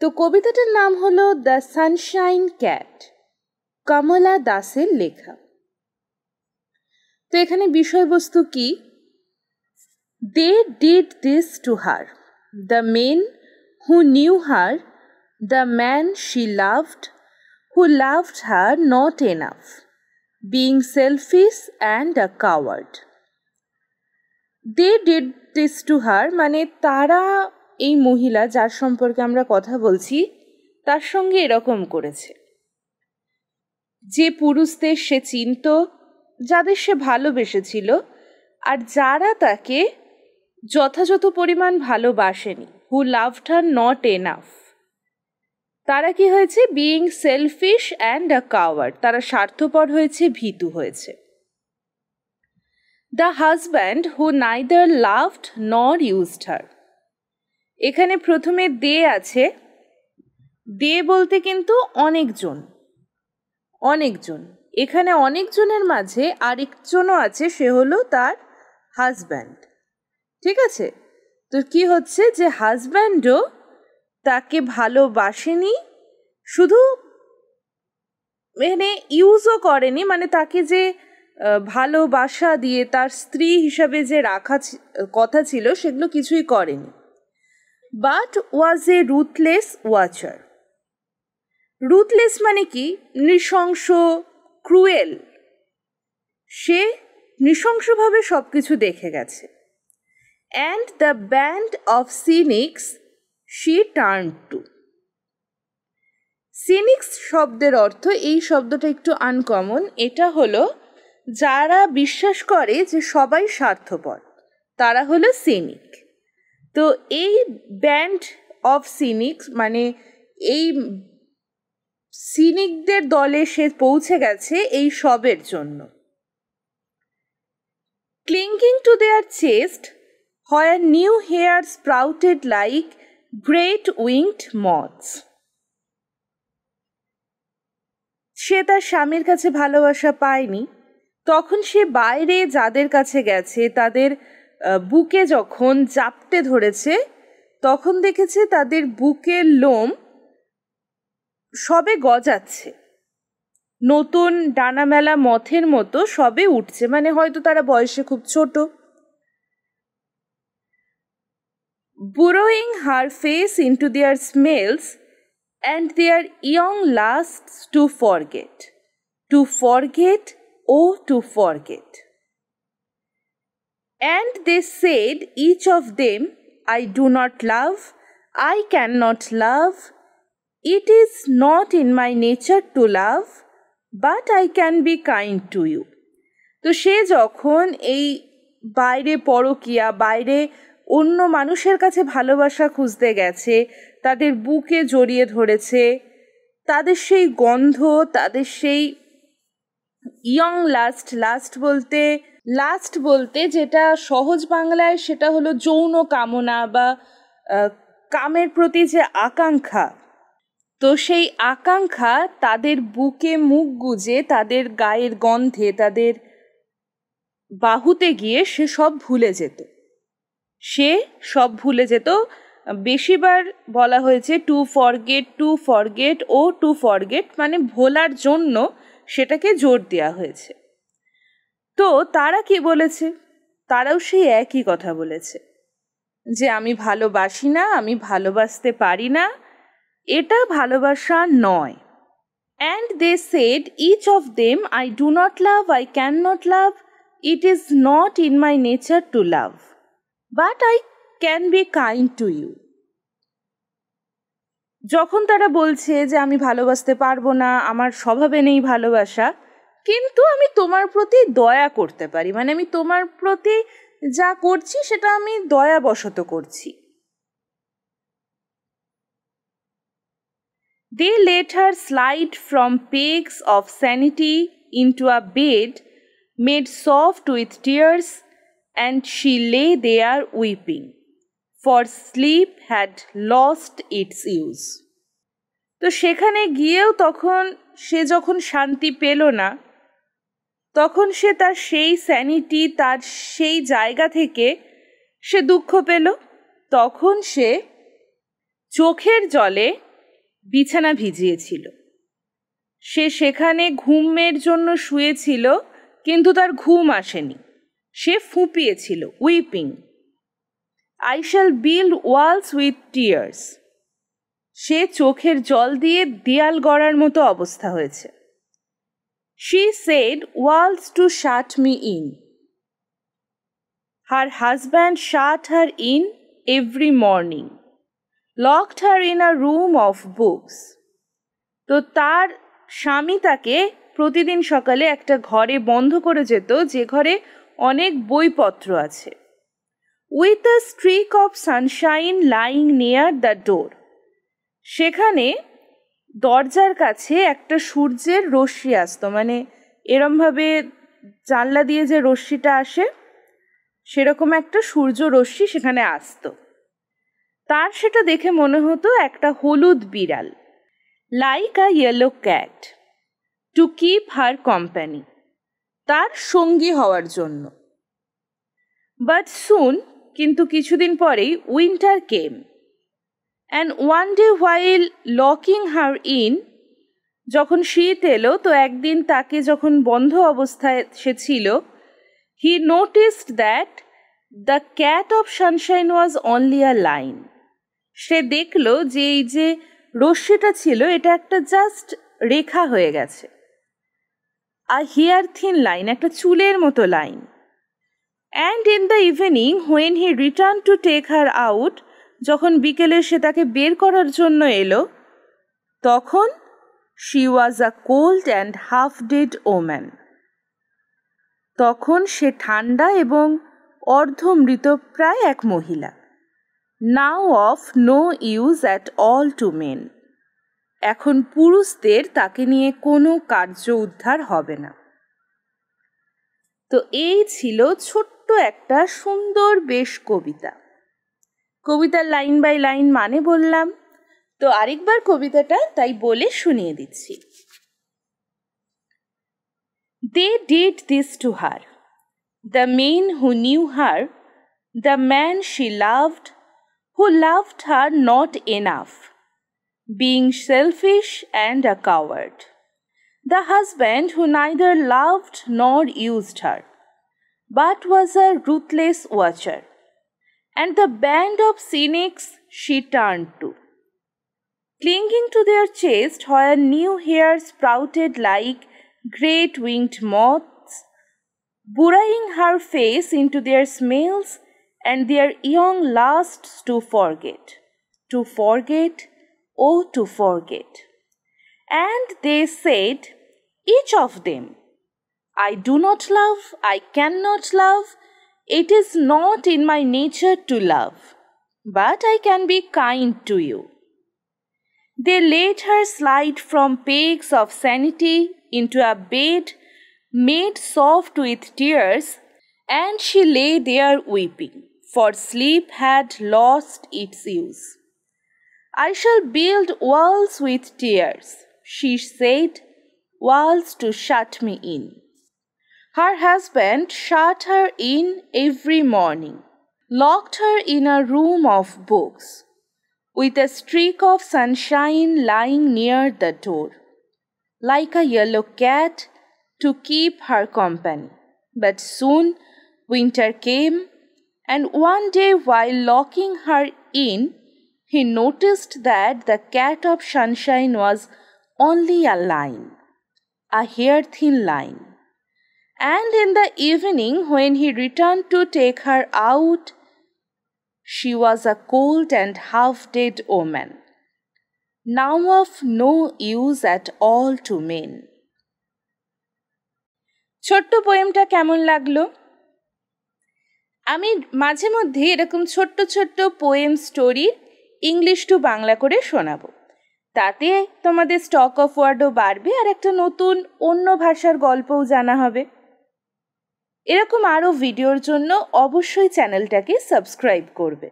তো কবিতাটার নাম হলো দ্য সানশাইন ক্যাট, কমলা দাসের লেখা। তো এখানে বিষয়বস্তু কি? They did this to her, the men who knew her, the man she loved, who loved her not enough, being selfish and a coward. They did this to her মানে তারা, এই মহিলা যার সম্পর্কে আমরা কথা বলছি, তার সঙ্গে এরকম করেছে। যে পুরুষদের সে চিনত, যাদের সে ভালোবেসেছিল, আর যারা তাকে যথাযথ পরিমাণ ভালোবাসেনি, who loved her not enough, তারা কি হয়েছে? Being selfish and a coward, তারা স্বার্থপর হয়েছে, ভীতু হয়েছে। The husband who neither loved nor used her, এখানে প্রথমে দে আছে। দে বলতে কিন্তু অনেকজন, অনেকজন। এখানে অনেকজনের মাঝে আরেকজনও আছে, সে হলো তার হাজব্যান্ড। ঠিক আছে? তো কি হচ্ছে যে হাজব্যান্ডও তাকে ভালোবাসেনি, শুধু মানে ইউজও করেনি, মানে তাকে যে ভালোবাসা দিয়ে তার স্ত্রী হিসাবে যে রাখা কথা ছিল সেগুলো কিছুই করেনি। But was A ruthless watcher. Ruthless মানে কি? নৃশংস, ক্রুয়েল। সে নৃশংসভাবে সব কিছু দেখে গেছে। And the band of cynics she turned to. Cynics শব্দের অর্থ, এই শব্দটা একটু আনকমন, এটা হলো যারা বিশ্বাস করে যে সবাই স্বার্থপর, তারা হলো সিনিক। তো এই ব্যান্ড অফ সিনিক্স মানে এই সিনিকদের দলে সে পৌঁছে গেছে এই সবের জন্য। Clinging to their chest where new hair sprouted like great winged moths. সে তার স্বামীর কাছে ভালোবাসা পায়নি, তখন সে বাইরে যাদের কাছে গেছে তাদের বুকে যখন জাপটে ধরেছে, তখন দেখেছে তাদের বুকের লোম সবে গজাচ্ছে, নতুন ডানামেলা মথের মতো সবে উঠছে, মানে হয়তো তারা বয়সে খুব ছোট। burrowing her face into their smells and their young lusts to forget, oh to forget. And they said each of them, I do not love, I cannot love, it is not in my nature to love, but I can be kind to you. তো সে যখন এই বাইরে পরকীয়া, বাইরে অন্য মানুষের কাছে ভালোবাসা খুঁজতে গেছে, তাদের বুকে জড়িয়ে ধরেছে, তাদের সেই গন্ধ, তাদের সেই ইয়ং লাস্ট বলতে যেটা সহজ বাংলায় সেটা হলো যৌন কামনা বা কামের প্রতি যে আকাঙ্ক্ষা, তো সেই আকাঙ্ক্ষা তাদের বুকে মুখ গুজে, তাদের গায়ের গন্ধে, তাদের বাহুতে গিয়ে সে সব ভুলে যেত। বেশিবার বলা হয়েছে টু ফরগেট মানে ভোলার জন্য সেটাকে জোর দেওয়া হয়েছে। তো তারা কি বলেছে? তারাও সেই একই কথা বলেছে যে আমি ভালোবাসি না, আমি ভালোবাসতে পারি না, এটা ভালোবাসা নয়। And they said each of them, I do not love, I cannot love, it is not in my nature to love, but I can be kind to you. যখন তারা বলছে যে আমি ভালোবাসতে পারবো না, আমার স্বভাবে নেই ভালোবাসা, কিন্তু আমি তোমার প্রতি দয়া করতে পারি, মানে আমি তোমার প্রতি যা করছি সেটা আমি দয়াবশত করছি। They let her slide from pegs of sanity into a bed made soft with tears, and she lay there weeping, for sleep had lost its use. তো সেখানে গিয়েও তখন সে যখন শান্তি পেল না, তখন সে তার সেই স্যানিটি, তার সেই জায়গা থেকে সে দুঃখ পেল, তখন সে চোখের জলে বিছানা ভিজিয়েছিল। সে সেখানে ঘুমের জন্য শুয়েছিল, কিন্তু তার ঘুম আসেনি। সে ফুঁপিয়েছিল, weeping. I shall build walls with tears. সে চোখের জল দিয়ে দেয়াল গড়ার মতো অবস্থা হয়েছে। She said walls to shut me in. Her husband shut her in every morning, locked her in a room of books. তো তার স্বামী তাকে প্রতিদিন সকালে একটা ঘরে বন্ধ করে যেত, যে ঘরে অনেক বইপত্র আছে। With a streak of sunshine lying near the door. সেখানে দরজার কাছে একটা সূর্যের রশ্মি আসতো, মানে এরমভাবে জানলা দিয়ে যে রশ্মিটা আসে সেরকম একটা সূর্য রশ্মি সেখানে আসতো। তার সেটা দেখে মনে হতো একটা হলুদ বিড়াল, like a yellow cat, to keep her company, তার সঙ্গী হওয়ার জন্য। বাট সুন, কিন্তু কিছুদিন পরেই winter came, and one day while locking her in, যখন শীত এলো তো একদিন তাকে যখন বন্ধ অবস্থায় সে ছিল, he noticed that the cat of sunshine was only a line. সে দেখলো যে এই যে রশ্মিটা ছিল এটা একটা জাস্ট রেখা হয়ে গেছে, আ হেয়ার থিন লাইন, একটা চুলের মতো line. And in the evening when he return to take her out, যখন বিকেলে সে তাকে বের করার জন্য এলো, তখন she was a cold and half dead woman. তখন সে ঠান্ডা এবং অর্ধমৃত প্রায় এক মহিলা। Now of no use at all to men. এখন পুরুষদের তাকে নিয়ে কোনো কার্য উদ্ধার হবে না। তো এই ছিল ছোট্ট একটা সুন্দর বেশ কবিতা। কবিতার লাইন বাই লাইন মানে বললাম, তো আরেকবার কবিতাটা তাই বলে শুনিয়ে দিচ্ছি। They did this to her, the men who knew her, the man she loved, who loved her not enough, being selfish and a coward, the husband who neither loved nor used her, but was a ruthless watcher, and the band of cynics she turned to, clinging to their chest where new hair sprouted like great winged moths, burying her face into their smells and their young lusts to forget, oh to forget. And they said, each of them, I do not love, I cannot love, it is not in my nature to love, but I can be kind to you. They let her slide from pegs of sanity into a bed made soft with tears, and she lay there weeping, for sleep had lost its use. I shall build walls with tears, she said, walls to shut me in. Her husband shut her in every morning, locked her in a room of books, with a streak of sunshine lying near the door, like a yellow cat to keep her company. But soon winter came, and one day while locking her in, he noticed that the cat of sunshine was only a line, a hair-thin line. And in the evening when he returned to take her out, she was a cold and half-dead woman, now of no use at all to men. ছোট্ট পোয়েমটা কেমন লাগলো? আমি মাঝে মধ্যে এরকম ছোট্ট ছোট্ট poem story English to Bangla করে শোনাবো। তাতে তোমাদের স্টক অফ ওয়ার্ডও বাড়বে আর একটা নতুন অন্য ভাষার গল্পও জানা হবে। এরকম আরও ভিডিওর জন্য অবশ্যই চ্যানেলটাকে সাবস্ক্রাইব করবে।